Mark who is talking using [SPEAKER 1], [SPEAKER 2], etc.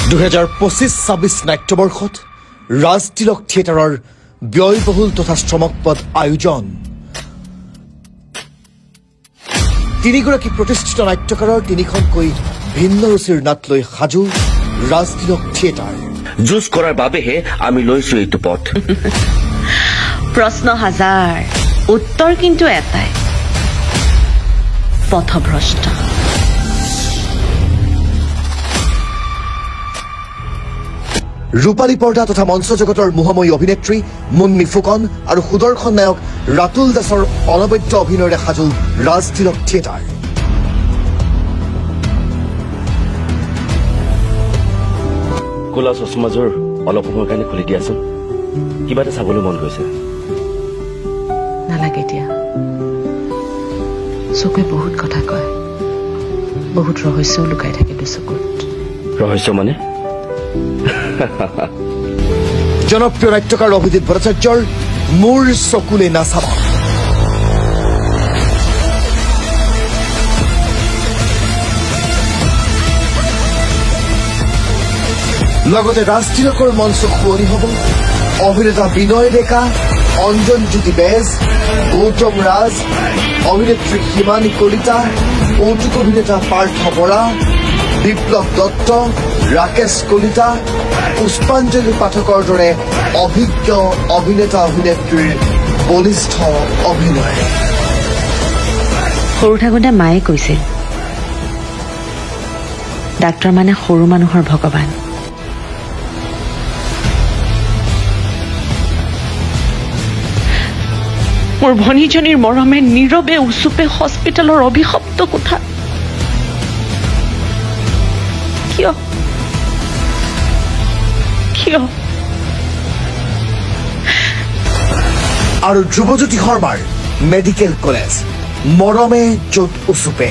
[SPEAKER 1] 2025-26 নাট্যবৰ্ষত ৰাজ তিলক থিয়েটাৰৰ ব্যয়বহুল তথা শ্ৰমকপদ আয়োজন তিনিগৰাকী প্ৰতিষ্ঠিত নাট্যকাৰৰ তিনিখনকৈ ভিন্ন ৰুচিৰ নাট লৈ সাজু ৰাজ তিলক থিয়েটাৰ
[SPEAKER 2] যুঁজ কৰাৰ বাবেহে আমি লৈছো এইটো পথ
[SPEAKER 3] প্ৰশ্ন হাজাৰ উত্তৰ কিন্তু এটাই পথভ্ৰষ্ট
[SPEAKER 1] ৰূপালী পৰ্দা তথা মঞ্চ জগতৰ মোহময়ী অভিনেত্ৰী মুন্নি ফুকন আৰু সুদৰ্শন নায়ক ৰাতুল দাসৰ অনবদ্য অভিনয়েৰে সাজু ৰাজ তিলক থিয়েটাৰ
[SPEAKER 2] কোলা চশমাযোৰ অলপ সময়ৰ কাৰণে খুলি দিয়াচোন কিবা এটা চাবলৈ মন গৈছে
[SPEAKER 3] নালাগে এতিয়া চকুৱে বহুত কথা কয় বহুত ৰহস্যও লুকাই থাকে চকুত
[SPEAKER 2] ৰহস্য মানে
[SPEAKER 1] জনপ্ৰিয় নাট্যকাৰ অভিজিৎ ভট্টাচাৰ্যৰ মোৰ চকুলে নাচাবা লগতে ৰাজ তিলকৰ মঞ্চ শুৱনি হ'ব অভিনেতা বিনয় ডেকা অঞ্জন জ্যোতি বেজ গৌতম ৰাজ অভিনেত্ৰী হিমানী কলিতা কৌতুক অভিনেতা পাৰ্থ বৰা বিপ্লৱ দত্ত ৰাকেশ কলিতা পুষ্পাঞ্জলি পাঠকৰ দৰে অভিজ্ঞ অভিনেতা অভিনেত্ৰীৰ বলিষ্ঠ অভিনয়
[SPEAKER 3] সৰু থাকোঁতে মায়ে কৈছিল ডাক্তৰ মানে সৰু মানুহৰ ভগৱান মোৰ ভনীজনীৰ মৰমে নীৰৱে উচুপে হস্পিটেলৰ অভিশপ্ত কোঠা কিয় কিয়
[SPEAKER 1] আৰু ধ্ৰুৱজ্যোতি শৰ্মাৰ মেডিকেল কলেজ মৰমে য'ত উচুপে